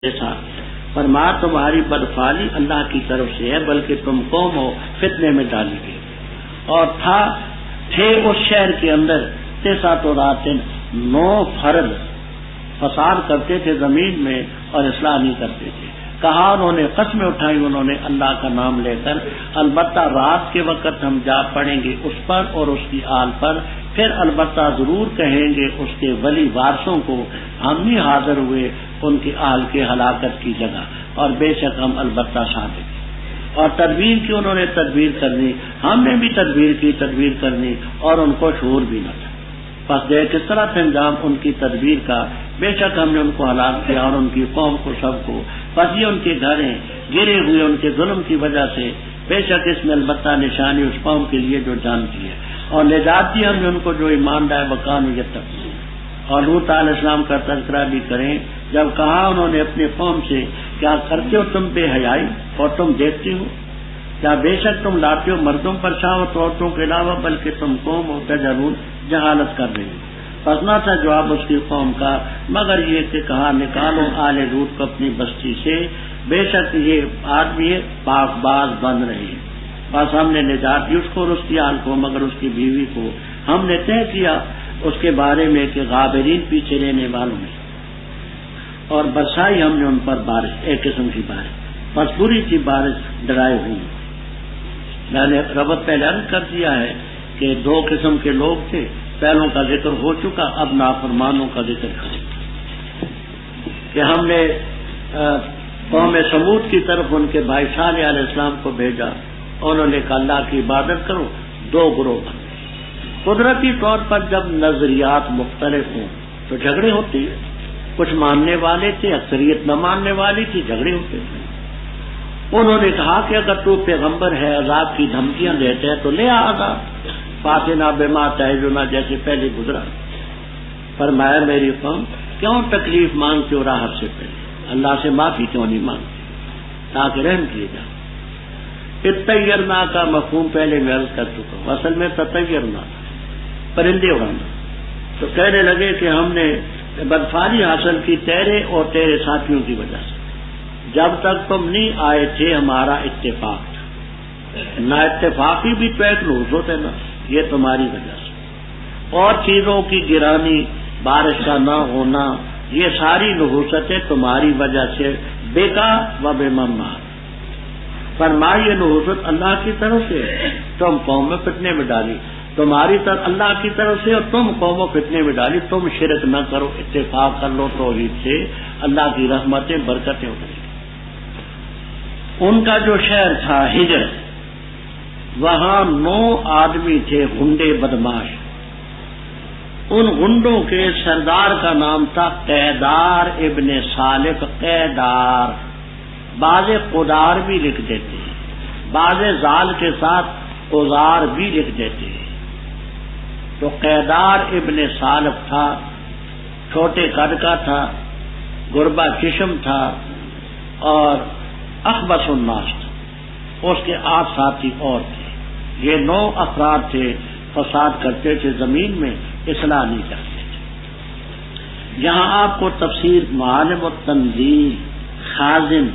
کے ساتھ فرمایا تمہاری بدفعلی اللہ کی طرف سے ہے بلکہ تم قوم ہو فتنے میں ڈالی گئی. اور تھے اس شہر کے اندر 9 فرد فساد کرتے تھے زمین میں اور اصلاح نہیں کرتے تھے. کہا انہوں نے قسمیں اٹھائی انہوں نے اللہ کا نام لے کر البتہ رات کے وقت ہم جا پڑیں گے اس پر اور اس کی آل پر, پھر البتہ ضرور کہیں گے اس کے ولی وارثوں کو ہم ہی حاضر ہوئے ان کی آل کے ہلاکت کی جگہ اور بے شک ہم البتہ صادق. اور تدبیر کی انہوں نے تدبیر کرنی, ہم نے بھی تدبیر کرنی اور ان کو شعور بھی نہ تھا. بس دیکھ کس طرح تھا انجام ان کی تدبیر کا. بے شک ہم نے ان کو ہلاک کیا اور ان کی قوم کو سب کو. بس یہ ان کے گھر ہیں گرے ہوئے ان کے ظلم کی وجہ سے. بے شک اس میں البتہ نشانی اس قوم کے لیے جو جانتی ہے. اور نجات دی ہم نے ان کو جو ایمان لائے وقان یتقون. اور لوط علیہ السلام کا تذکرہ بھی کریں. جب کہا انہوں نے اپنے قوم سے کیا کرتے ہو تم بے حیائی اور تم دیکھتے ہو, کیا بے شک تم لاتے ہو مردوں پر شہوت عورتوں کے علاوہ بلکہ تم قوم ہو تجہلون جہالت کر رہی ہو. پس نہ تھا جواب اس کی قوم کا مگر یہ کہ کہا نکالو آل لوط کو اپنی بستی سے, بے شک یہ آدمی پاک باز بن رہی ہے. بس ہم نے نجات دی اس کو اور اس کی آل کو مگر اس کی بیوی کو ہم نے طے کیا اس کے بارے میں کہ غابرین پیچھے رہنے والوں میں, اور برسائی ہم نے ان پر بارش ایک قسم کی بارش. بس بری سی بارش ڈرائے ہوئی. میں نے ربط پہلے عرض کر دیا ہے کہ 2 قسم کے لوگ تھے. پہلوں کا ذکر ہو چکا, اب نافرمانوں کا ذکر کریں کہ ہم نے قوم سمود کی طرف ان کے بھائی صالح علیہ السلام کو بھیجا. انہوں نے کہا اللہ کی عبادت کرو. 2 گروہ بن گئے. قدرتی طور پر جب نظریات مختلف ہوں تو جھگڑے ہوتے ہیں. کچھ ماننے والے تھے, اکثریت نہ ماننے والی تھی, جھگڑے ہوتے تھے. انہوں نے کہا کہ اگر تو پیغمبر ہے عذاب کی دھمکیاں دیتے ہیں تو لے آ عذاب فاتنا بما تعظنا جیسے پہلے گزرا. فرمایا میری قوم کیوں تکلیف مانگتے ہو راحت سے پہلے, اللہ سے معافی کیوں نہیں مانگتے تاکہ رحم کیے جائے. اتطیرنا کا مفہوم پہلے میں عرض کر چکا ہوں. اصل میں تطیرنا پرندے اڑانا. تو کہنے لگے کہ ہم نے بدفعلی حاصل کی تیرے اور تیرے ساتھیوں کی وجہ سے. جب تک تم نہیں آئے تھے ہمارا اتفاق تھا. نہ اتفاقی بھی تو ایک نحوست ہے نا, یہ تمہاری وجہ سے. اور چیزوں کی گرانی, بارش کا نہ ہونا, یہ ساری نحوستیں تمہاری وجہ سے. بیکا و بے ممار فرمائی یہ نحوست اللہ کی طرف سے, تم قوم میں فتنے میں ڈالی. تمہاری طرف اللہ کی طرف سے اور تم قوم و فتنے میں ڈالی. تم شرک نہ کرو, اتفاق کر لو توحید سے, اللہ کی رحمتیں برکتیں اتریں. ان کا جو شہر تھا ہجر, وہاں 9 آدمی تھے غنڈے بدماش. ان غنڈوں کے سردار کا نام تھا قیدار ابن سالف. قیدار بعض قدار بھی لکھ دیتے ہیں, بعض زال کے ساتھ قزار بھی لکھ دیتے ہیں. تو قیدار ابن سالف تھا, چھوٹے قد کا تھا, گربا چشم تھا اور اخبث الناس تھا. اس کے 8 ساتھی اور تھے. یہ 9 افراد تھے, فساد کرتے تھے زمین میں, اصلاح نہیں کرتے تھے. یہاں آپ کو تفسیر معالم التنزیل, خازن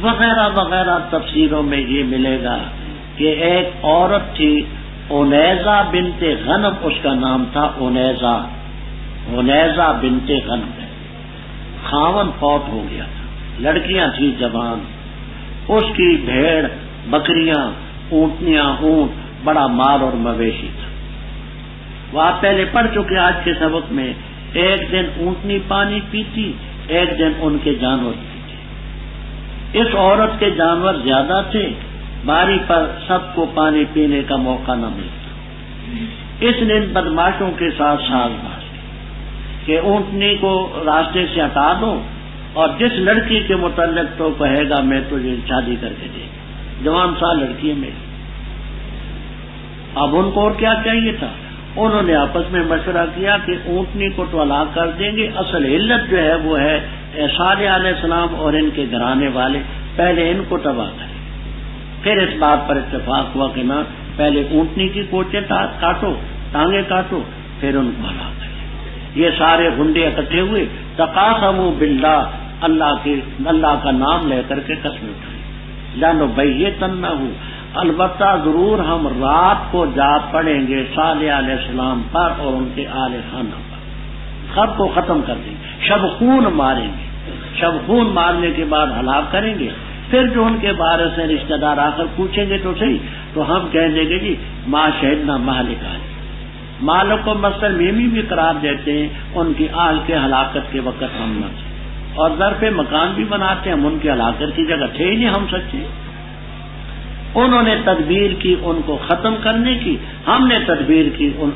وغیرہ وغیرہ تفسیروں میں یہ ملے گا کہ ایک عورت تھی انیزہ بنت غنم, اس کا نام تھا انیزہ بنت غنم. خاون فوت ہو گیا تھا, لڑکیاں تھیں جوان. اس کی بھیڑ, بکریاں, اونٹنیاں, اونٹ, بڑا مال اور مویشی تھا. وہ آپ پہلے پڑھ چکے آج کے سبق میں. ایک دن اونٹنی پانی پیتی, ایک دن ان کے جانور پیتے. اس عورت کے جانور زیادہ تھے, باری پر سب کو پانی پینے کا موقع نہ ملتا. اس نے ان بدماشوں کے ساتھ ساز باز کہ اونٹنی کو راستے سے ہٹا دو اور جس لڑکی کے متعلق تو کہے گا میں تجھے شادی کر کے دے. جوان سال لڑکی میں. اب ان کو اور کیا چاہیے تھا؟ انہوں نے آپس میں مشورہ کیا کہ اونٹنی کو تو ہلاک کر دیں گے, اصل علت جو ہے وہ ہے صالح علیہ السلام اور ان کے گھرانے والے, پہلے ان کو تباہ کریں. پھر اس بات پر اتفاق ہوا کہ نہ, پہلے اونٹنی کی کوچیں کاٹو, ٹانگیں کاٹو, پھر ان کو ہلاک کریں. یہ سارے غنڈے اکٹھے ہوئے. تقاسموا باللہ, اللہ کا نام لے کر کے قسمیں اٹھائیں. لَنُبَيِّتَنَّهُ، البتہ ضرور ہم رات کو جا پڑیں گے صالح علیہ السلام پر اور ان کے آل خانہ پر، سب کو ختم کر دیں گے، شب خون ماریں گے. شب خون مارنے کے بعد ہلاک کریں گے. پھر جو ان کے بارے سے رشتہ دار آ کر پوچھیں گے تو صحیح، تو ہم کہہ دیں گے جی ما شہدنا مہلک آج. مالک کو مصدر میمی بھی قرار دیتے ہیں، ان کی آل کے ہلاکت کے وقت ہم نہ تھے، اور ظرف مکان بھی بناتے ہیں، ہم ان کی ہلاکت کی جگہ تھے ہی نہیں، ہم سچے. انہوں نے تدبیر کی ان کو ختم کرنے کی، ہم نے تدبیر کی ان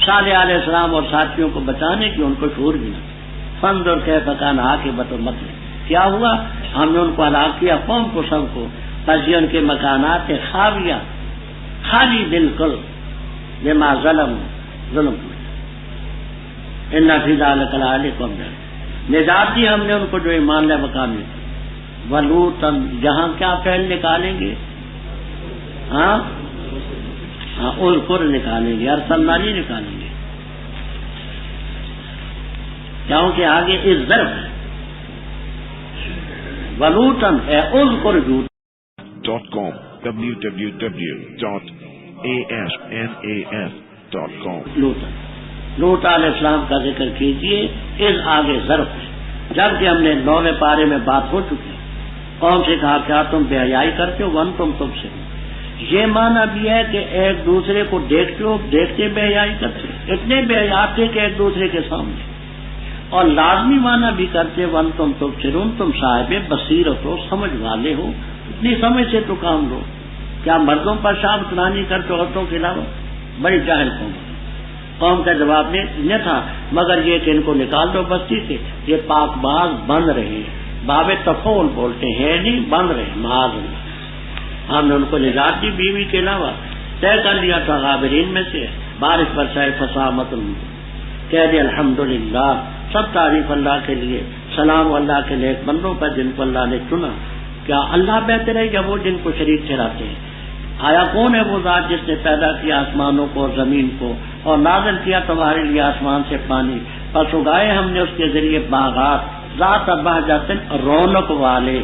صالح علیہ السلام اور ساتھیوں کو بچانے کی، ان کو چھوڑ دیا. فانظر کیف کان عاقبۃ المکر، کیا ہوا؟ ہم نے ان کو ہلاک کیا، قوم کو سب کو. پس یہ ان کے مکانات خاویہ، خالی بالکل، بما ظلم ان فی ذلک لعلکم، نجات دی ہم نے ان کو جو ایمان لے مقام میں. ولوطا، جہاں کیا فعل نکالیں گے؟ ہاں اذکر نکالیں گے، ارسلنا نہیں نکالیں گے، کیونکہ آگے اس ظرف ہے. ولوطن اذکر .com www.asnas.com. لوط علیہ السلام کا ذکر کیجئے، اس آگے ظرف ہے. جبکہ ہم نے 9ویں پارے میں بات ہو چکی، قوم سے کہا کیا تم بے حیائی کرتے ہو؟ ون تم سے. یہ معنی بھی ہے کہ ایک دوسرے کو دیکھتے ہو، دیکھتے بے حیائی کرتے، اتنے بے حیا تھے کہ ایک دوسرے کے سامنے. اور لازمی معنی بھی کرتے ون تم تبصرون، تم صاحب بصیرت ہو، سمجھ والے ہو، اتنی سمجھ سے تو کام لو. کیا مردوں پر شام سنانی کرتے عورتوں کے علاوہ؟ بڑی جاہل قوم. قوم کا جواب یہ تھا مگر یہ کہ ان کو نکال دو بستی سے، یہ پاک باز بن رہے ہیں، باب تفول بولتے ہیں نہیں، بن رہے ہیں معاذ اللہ. ہم نے ان کو نجات دی بیوی کے علاوہ، طے کر لیا تھا غابرین میں سے. بارش برسائے فسامت کہہ دے الحمدللہ، سب تعریف اللہ کے لیے، سلام اللہ کے نیک بندوں پر جن کو اللہ نے چنا. کیا اللہ بہتر ہے یا وہ جن کو شریک ٹھہراتے ہیں؟ آیا کون ہے وہ ذات جس نے پیدا کیا آسمانوں کو اور زمین کو اور نازل کیا تمہارے لیے آسمان سے پانی، پس اگائے ہم نے اس کے ذریعے باغات ذات بہجت رونق والے.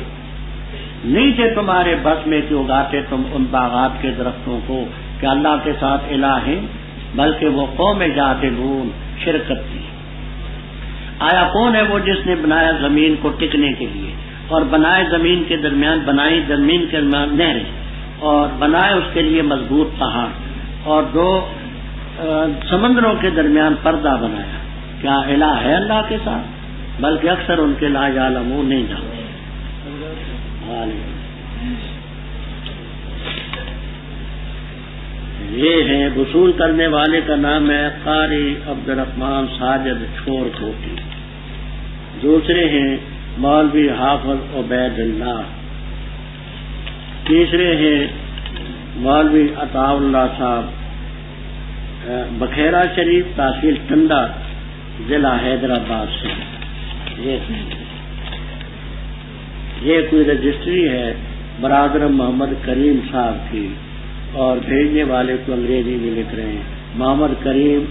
نہیں تھے تمہارے بس میں کہ اگاتے تم ان باغات کے درختوں کو، کہ اللہ کے ساتھ الہ ہیں، بلکہ وہ قوم جاہلون شرکت کی. آیا کون ہے وہ جس نے بنایا زمین کو ٹکنے کے لیے، اور بنائے زمین کے درمیان، بنائی زمین کے درمیان نہریں، اور بنائے اس کے لیے مضبوط پہاڑ، اور 2 سمندروں کے درمیان پردہ بنایا. کیا الہ ہے اللہ کے ساتھ؟ بلکہ اکثر ان کے لا یعلمون نہیں جانتے. یہ ہیں وصول کرنے والے کا نام ہے قاری عبد الرحمان ساجد چھوڑ کوٹی. دوسرے ہیں مولوی حافظ عبید اللہ. تیسرے ہیں مولوی عطا اللہ صاحب بکھیرا شریف، تحصیل ٹنڈا، ضلع حیدرآباد سے. یہ کوئی رجسٹری ہے برادر محمد کریم صاحب کی، اور بھیجنے والے کو انگریزی میں لکھ رہے ہیں محمد کریم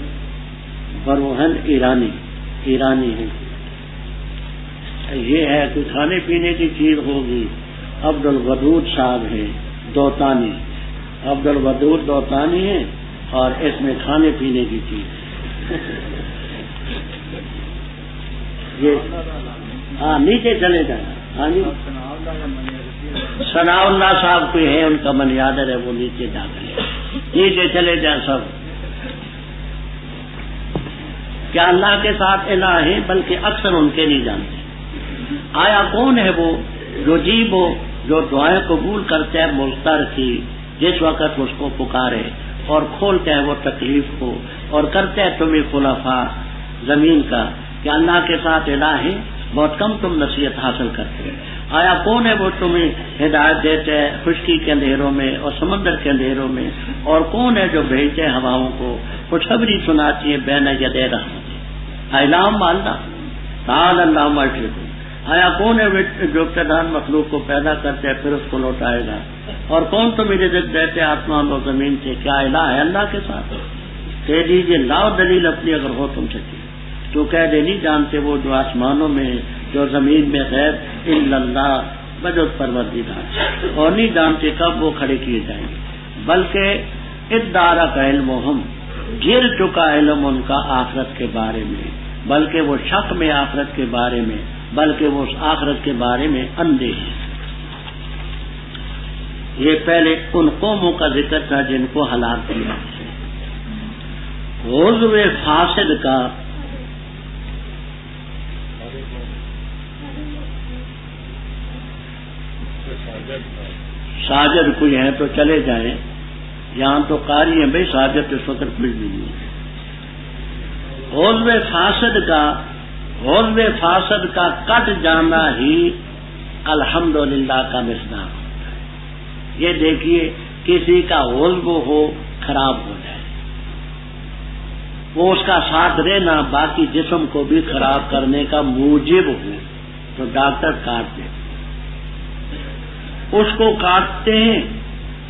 بروہن ایرانی ہے. یہ ہے کوئی کھانے پینے کی چیز ہوگی. عبد الودود صاحب ہیں دوتانی، عبد الودود دوتانی ہیں، اور اس میں کھانے پینے کی چیز. یہ نیچے چلے جائیں. ہاں جی، ثناء اللہ صاحب کوئی ہے، ان کا منیادر ہے، وہ نیچے جا کر نیچے چلے جائیں سب. کیا اللہ کے ساتھ الہ ہیں؟ بلکہ اکثر ان کے نہیں جانتے. آیا کون ہے وہ جو جیب ہو، جو دعائیں قبول کرتے ہیں مضطر کی، جس وقت اس کو پکارے، اور کھولتے ہیں وہ تکلیف کو، اور کرتے ہیں تمہیں خلفاء زمین کا. کہ اللہ کے ساتھ الہ ہے؟ بہت کم تم نصیحت حاصل کرتے. آیا کون ہے وہ تمہیں ہدایت دیتے ہے خشکی کے اندھیروں میں اور سمندر کے اندھیروں میں؟ اور کون ہے جو بھیجتے ہیں ہواؤں کو، خوشخبری سناتی ہے بین یدے رحمت. الہم اللہ تعالی اللہ مشرک. آیا کون ہے جو ابتداء مخلوق کو پیدا کرتے ہیں پھر اس کو لوٹائے گا؟ اور کون تمہیں رزق دیتے آسمان اور زمین سے؟ کیا الہ ہے اللہ کے ساتھ؟ کہہ دیجیے لاؤ دلیل اپنی اگر ہو تم سے. تو کہہ دے نہیں جانتے وہ جو آسمانوں میں جو زمین میں غیب الا اللہ بجز پروردگار، اور نہیں جانتے کب وہ کھڑے کیے جائیں گے، بلکہ ادارہ کا علم ہم گر چکا علم ان کا آخرت کے بارے میں، بلکہ وہ شک میں آخرت کے بارے میں، بلکہ وہ آخرت کے بارے میں اندھے ہیں۔ یہ پہلے ان قوموں کا ذکر تھا جن کو ہلاک کیا، عضو فاسد کا ساجد کوئی ہے تو چلے جائیں، یہاں تو قاری ہیں بھائی، ساجد اس وقت کچھ بھی نہیں ہے۔ عضو فاسد کا کٹ جانا ہی الحمدللہ کا مصداق ہوتا ہے۔ یہ دیکھیے کسی کا عضو ہو خراب ہو جائے، وہ اس کا ساتھ رہنا باقی جسم کو بھی خراب کرنے کا موجب ہو تو ڈاکٹر کاٹ دے، اس کو کاٹتے ہیں،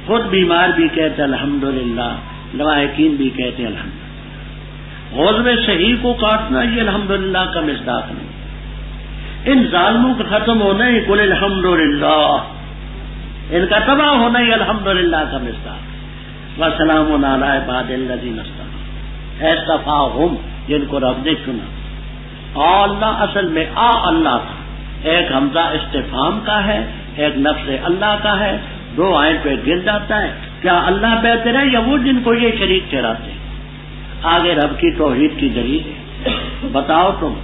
خود بیمار بھی کہتے الحمدللہ، لواحقین بھی کہتے الحمدللہ۔ عضو صحیح کو کاٹنا یہ الحمدللہ کا مصداق نہیں۔ ان ظالموں کا ختم ہونا ہی قل الحمدللہ، ان کا تباہ ہونا ہی الحمدللہ کا مصداق۔ وسلام علی عباد الذین اصطفیٰ، اصطفاہم، جن کو رب نے چنا۔ اللہ اصل میں اللہ تھا، ایک حمزہ استفہام کا ہے، ایک لفظ اللہ کا ہے، دو آئیں پہ گر جاتا ہے۔ کیا اللہ بہتر ہے یا وہ جن کو یہ شریک ٹھہراتے ہیں؟ آگے رب کی توحید کی دلیل ہے۔ بتاؤ تم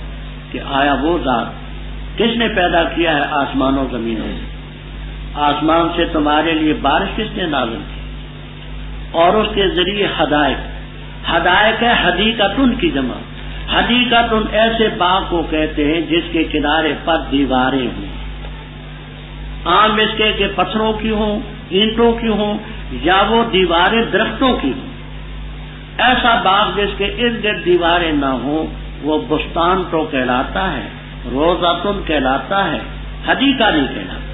کہ آیا وہ ذات کس نے پیدا کیا ہے آسمان و زمینوں سے؟ آسمان سے تمہارے لیے بارش کس نے نازل کی؟ اور اس کے ذریعے ہدایت ہے حدیقتن کی جمع۔ حدیقتن ایسے باغ کو کہتے ہیں جس کے کنارے پر دیواریں ہوں، عام اس کے پتھروں کی ہوں، اینٹوں کی ہوں، یا وہ دیواریں درختوں کی ہوں۔ ایسا باغ جس کے ارد گرد دیواریں نہ ہوں وہ بستان تو کہلاتا ہے، روزاتن کہلاتا ہے، حدیقہ نہیں کہلاتا۔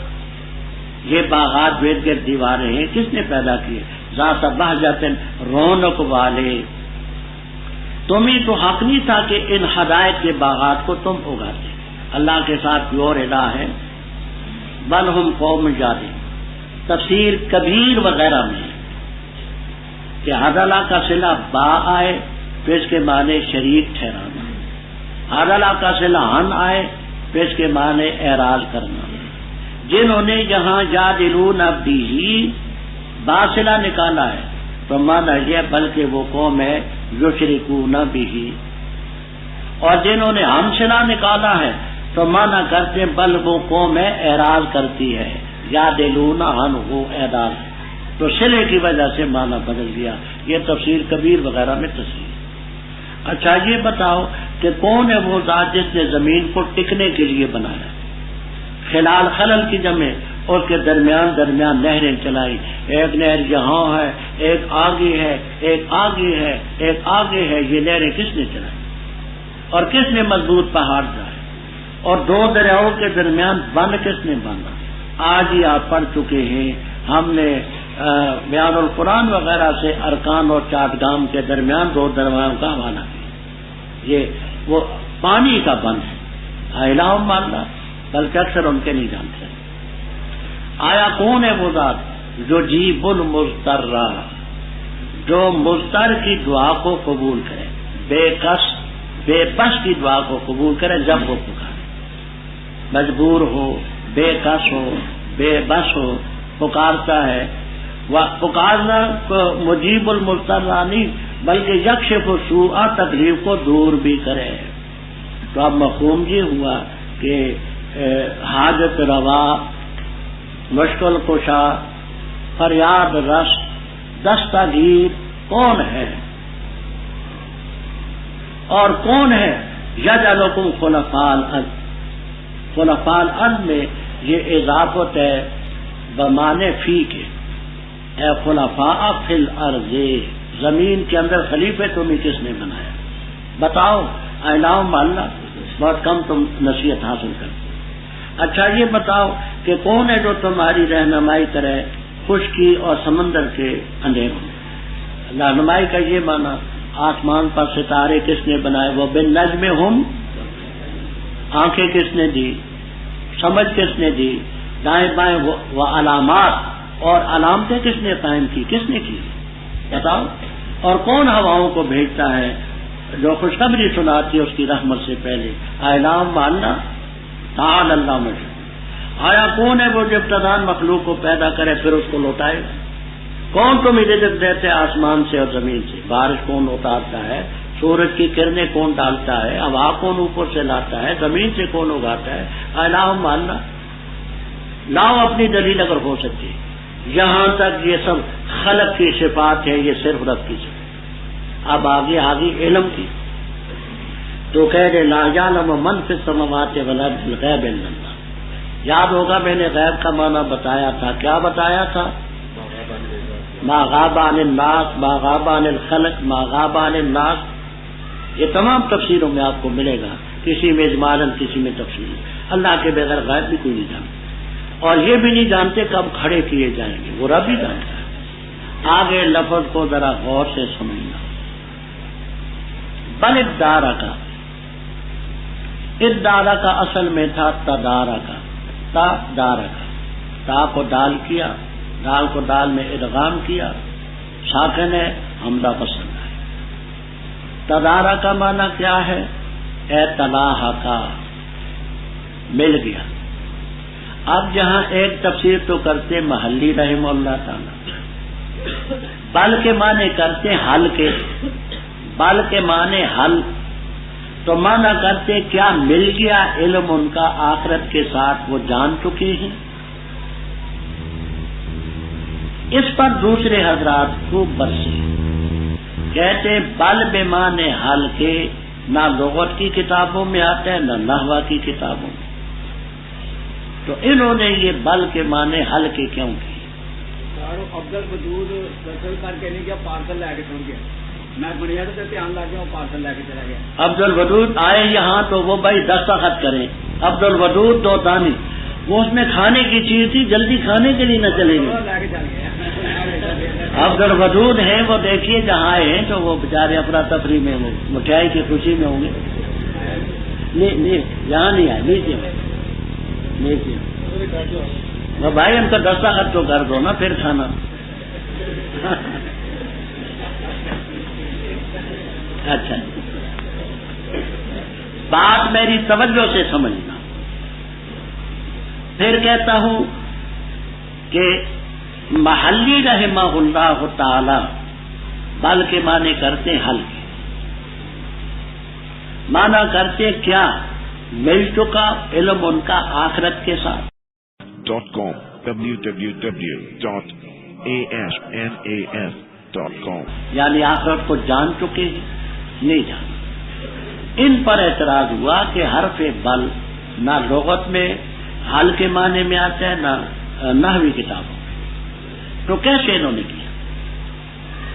یہ باغات ارد گرد دیواریں ہیں، کس نے پیدا کیے؟ ذات بہجتن، رونق والے۔ تمہیں تو حق نہیں تھا کہ ان ہدایت کے باغات کو تم اگاتے۔ اللہ کے ساتھ کوئی اور الہ ہے؟ بل ہم قوم جاہلون۔ تفسیر کبیر وغیرہ میں کہ عدلہ کا صلہ با آئے تو اس کے معنی شریک ٹھہرانا، عدلہ کا صلہ ان آئے تو اس کے معنی اعراض کرنا۔ جنہوں نے یہاں یجادلون بہ با صلہ نکالا ہے تو معنی یہ بلکہ وہ قوم ہے یشرکون بہ، اور جنہوں نے ہم صلہ نکالا ہے تو معنی کرتے بل وہ قوم ہے اعراض کرتی ہے، یادلون عنہ اعراض، تو صلے کی وجہ سے معنی بدل گیا۔ یہ تفسیر کبیر وغیرہ میں تفسیر۔ اچھا یہ بتاؤ کہ کون ہے وہ ذات جس نے زمین کو ٹکنے کے لیے بنایا؟ خلال خلل کی جمع، اور کے درمیان نہریں چلائی، ایک نہر یہاں ہے، ایک آگے ہے، ایک آگے ہے، ایک آگے ہے۔ یہ نہریں کس نے چلائی اور کس نے مضبوط پہاڑ چڑھائے؟ اور دو دریاؤں کے درمیان بند کس نے باندھا؟ آج ہی آپ پڑھ چکے ہیں، ہم نے بیان القرآن وغیرہ سے ارکان اور چاٹگام کے درمیان دو دریاؤں کا حوالہ کیا۔ یہ وہ پانی کا بند ہے، الہ ماننا، بلکہ اکثر ان کے نہیں جانتے۔ آیا کون ہے وہ ذات جو جیب المضطر، جو مضطر کی دعا کو قبول کرے، بے بس کی دعا کو قبول کرے جب وہ پکارے، مجبور ہو، بے کس ہو، بے بس ہو، پکارتا ہے۔ پکارنا مجیب المضطر نہیں بلکہ یکشف السوء، تکلیف کو دور بھی کرے۔ تو اب مفہوم یہ ہوا کہ حاجت روا، مشکل کشا، فریاد رس، دستگیر کون ہے؟ اور کون ہے یجعلکم خلفاء الارض؟ خلفاء الارض میں یہ اضافت ہے بمعنی فی کے، اے خلفاء فی الارض، زمین کے اندر خلیفے تمہیں کس نے بنایا؟ بتاؤ، اعلام اللہ، بہت کم تم نصیحت حاصل کرتے۔ اچھا یہ بتاؤ کہ کون ہے جو تمہاری رہنمائی کرے خشکی اور سمندر کے اندھیروں میں؟ رہنمائی کا یہ معنی آسمان پر ستارے کس نے بنائے؟ وہ بالنجم ہم، آنکھیں کس نے دی، سمجھ کس نے دی، دائیں بائیں وہ علامات اور علامتیں کس نے قائم کی، کس نے کی بتاؤ؟ اور کون ہواؤں کو بھیجتا ہے جو خوشخبری سناتی ہے اس کی رحمت سے پہلے؟ اعلام ماننا تعالی اللہ مجھ، آیا کون ہے وہ جو ابتداء مخلوق کو پیدا کرے پھر اس کو لوٹائے؟ کون تمہیں رزق دیتے آسمان سے اور زمین سے؟ بارش کون اتارتا ہے؟ سورج کی کرنیں کون ڈالتا ہے؟ ہوا کون اوپر سے لاتا ہے؟ زمین سے کون اگاتا ہے؟ اعلام ماننا، لاؤ اپنی دلیل اگر ہو سکتی۔ یہاں تک یہ سب خلق کی صفات ہے، یہ صرف رب کی صفات۔ اب آگے علم کی تو کہہ دے لا یعلم من فی السماوات والارض الغیب الا اللہ۔ یاد ہوگا میں نے غیب کا معنی بتایا تھا، کیا بتایا تھا؟ ما غاب عن الناس، ما غاب عن الخلق، ما غاب عن الناس۔ یہ تمام تفسیروں میں آپ کو ملے گا، کسی میں اجمالاً کسی میں تفصیل۔ اللہ کے بغیر غیب بھی کوئی نہیں جانتا، اور یہ بھی نہیں جانتے کب کھڑے کیے جائیں گے، وہ رب ہی جانتا ہے۔ آگے لفظ کو ذرا غور سے سمجھنا۔ بل ادارہ کا اصل میں تھا تدارہ کا، تدارہ کا، تا کو دال کیا، دال کو دال میں ادغام کیا، ساکن ہے حمزہ پسند ہے۔ تدارہ کا معنی کیا ہے؟ اے تلاح کا، مل گیا۔ اب جہاں ایک تفسیر تو کرتے محلی رحمہ اللہ تعالی، بل کے معنی کرتے حل کے، بل کے معنی حل، تو معنی کرتے کیا مل گیا علم ان کا آخرت کے ساتھ، وہ جان چکے ہیں۔ اس پر دوسرے حضرات خوب برسے، کہتے بل بے معنی حل کے نہ لغت کی کتابوں میں آتا ہے نہ نحو کی کتابوں میں، تو انہوں نے یہ بل کے معنی حل کے کیوں کی؟ افضل وجود دراصل کر کے نہیں گیا، پارسل لے کے پہنچ گیا، میں بنیا تو دھیان لگ گیا، پارسل لے کے چلا گیا۔ عبد الودود آئے یہاں تو وہ بھائی دستخط کریں، عبد الودود دو دانی، وہ اس میں کھانے کی چیز تھی، جلدی کھانے کے لیے نہ چلے گی۔ عبد الودود ہیں وہ، دیکھیے جہاں آئے ہیں تو وہ بیچارے افراتفری میں، وہ مٹھائی کی خوشی میں ہوں گے۔ یہاں نہیں آئے، نیچے وہ بھائی ان کا دستخط تو کر دو نا، پھر کھانا۔ اچھا، بات میری توجہ سے سمجھنا۔ پھر کہتا ہوں کہ محلی رحمہ اللہ تعالی بل کے معنی کرتے حل کے، معنی کرتے کیا مل چکا علم ان کا آخرت کے ساتھ۔ .com www.asnas.com یعنی آخرت کو جان چکے ہیں، نہیں جان۔ ان پر اعتراض ہوا کہ حرف بل نہ لغت میں حل کے معنی میں آتا ہے نہ نحوی کتابوں میں، تو کیسے انہوں نے کیا؟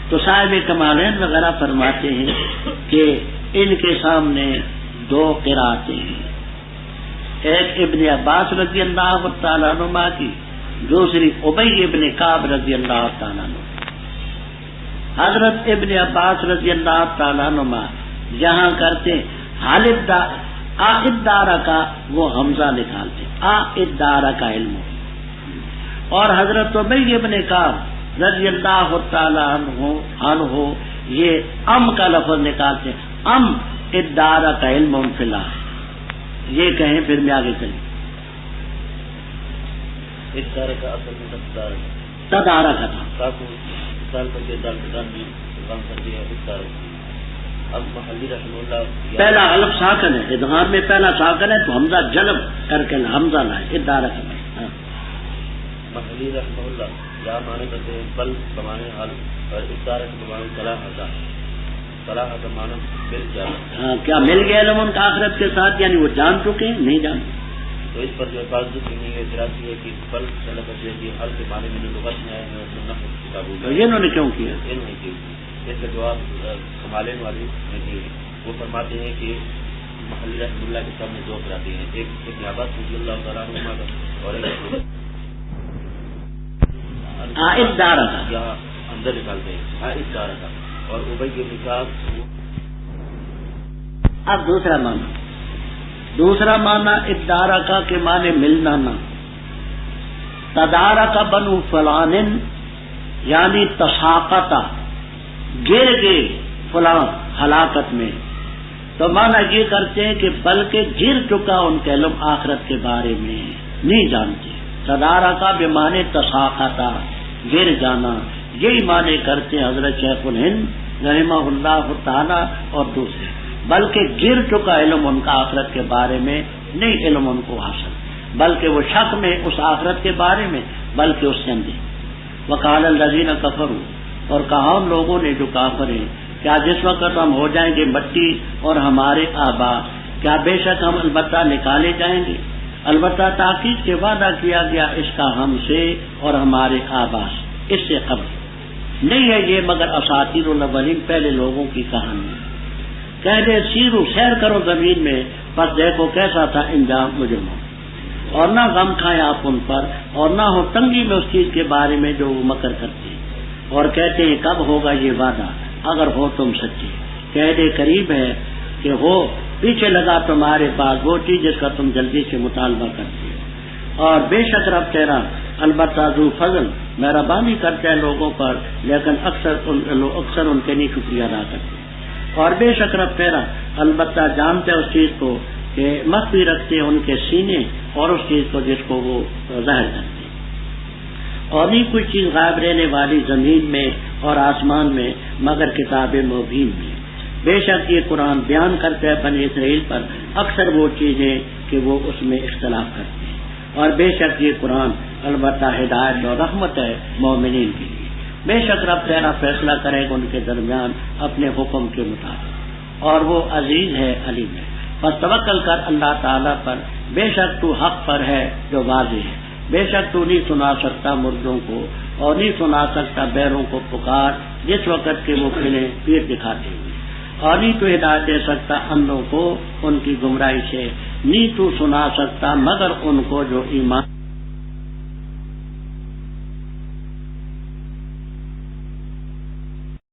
تو صاحب کمالین وغیرہ فرماتے ہیں کہ ان کے سامنے دو قراتیں ہیں، ایک ابن عباس رضی اللہ تعالیٰ عنہ کی، دوسری ابی ابن کعب رضی اللہ تعالیٰ عنہ۔ حضرت ابن عباس رضی اللہ تعالیٰ عنہ یہاں کرتے ادارہ کا وہ حمزہ نکالتے، ادارہ کا علم، اور حضرت ابی ابن کعب رضی اللہ تعالیٰ عنہ یہ کا لفظ نکالتے، ادارہ کا علم فی الحال، یہ کہیں پھر میں آگے چلیں۔ تدارہ کا تھا، پہلا حلف ساکن ہے، ادغام میں پہلا ساکن ہے تو حمزہ جلب کر کے حمزہ لائے، ادارہ کا نہیں۔ محلی رحمہ اللہ کیا معنی کرتے ہیں؟ بل بمانے حل اور ادارہ کے بمانے صلاح کا معنی مل گیا۔ کیا مل گیا علم ان کا آخرت کے ساتھ، یعنی وہ جان چکے ہیں، نہیں جانتے۔ تو اس پر جو بات سنی ہے اعتراض ہے کہ بل طلب ہے کہ حل کے معنی میں لغت میں آئے ہیں اور نحو کی کتابوں میں، یہ انہوں نے کیوں کیا؟ انہوں نے کی اس کا جواب کمالین والی نے دی۔ وہ فرماتے ہیں کہ محلی رحمہ اللہ کے سامنے دو قراتیں ہیں، ایک ابن عباس رضی اللہ تعالیٰ عنہ کا اور ایک ادارہ کا، یہاں اندر نکالتے ہیں ادارہ کا، اور ابی کے نکاح۔ اب دوسرا معنی دوسرا معنی ادارکا کے معنی ملنا نہ، تدارک بنو فلان یعنی تساقطا گر گئے فلاں ہلاکت میں، تو معنی یہ کرتے ہیں کہ بلکہ گر چکا ان کا علم آخرت کے بارے میں نہیں جانتے. تدارکا بمعنی تساقطا گر جانا، یہی معنی کرتے ہیں حضرت شیخ الہند رحمہ اللہ تعالی اور دوسرے، بلکہ گر چکا علم ان کا آخرت کے بارے میں نہیں علم ان کو حاصل، بلکہ وہ شک میں اس آخرت کے بارے میں، بلکہ اس سے اندھے. وقال الذین کفروا، اور کہا ان لوگوں نے جو کافر ہیں، کیا جس وقت ہم ہو جائیں گے مٹی اور ہمارے آبا، کیا بے شک ہم البتہ نکالے جائیں گے؟ البتہ تاکید کے وعدہ کیا گیا اس کا ہم سے اور ہمارے آبا سے، اس سے قبل نہیں ہے یہ مگر اساطیر الاولین، پہلے لوگوں کی کہانی. کہہ دے سیرو سیر کرو زمین میں، بس دیکھو کیسا تھا انجام مجرموں، اور نہ غم کھائیں آپ ان پر، اور نہ ہو تنگی میں اس چیز کے بارے میں جو وہ مکر کرتے ہیں، اور کہتے ہیں کب ہوگا یہ وعدہ اگر ہو تم سچے. کہہ دے قریب ہے کہ ہو، پیچھے لگا تمہارے پاس وہ چیز جس کا تم جلدی سے مطالبہ کرتے ہو. اور بے شک رب تیرا البتہ ذو فضل مہربانی کرتا ہے لوگوں پر، لیکن اکثر ان کے نہیں شکریہ ادا کرتے. اور بے شک رب تیرا البتہ جانتے اس چیز کو کہ مخفی رکھتے ان کے سینے، اور اس چیز کو جس کو وہ ظاہر کرتے. اور نہیں کوئی چیز غائب رہنے والی زمین میں اور آسمان میں مگر کتاب مبین میں. بے شک یہ قرآن بیان کرتا ہے بنی اسرائیل پر اکثر وہ چیزیں کہ وہ اس میں اختلاف کرتے ہیں. اور بے شک یہ قرآن البتہ ہدایت اور رحمت ہے مومنین کے لیے. بے شک رب تیرا فیصلہ کرے گا ان کے درمیان اپنے حکم کے مطابق، اور وہ عزیز ہے علیم ہے. بس توکل کر اللہ تعالیٰ پر، بے شک تو حق پر ہے جو واضح ہے. بے شک تو نہیں سنا سکتا مردوں کو، اور نہیں سنا سکتا بیروں کو پکار جس وقت کہ وہ کھلے پیٹ دکھاتے ہوئے، اور نہیں تو ہدایت دے سکتا اندھوں کو ان کی گمراہی سے، نہیں تو سنا سکتا مگر ان کو جو ایمان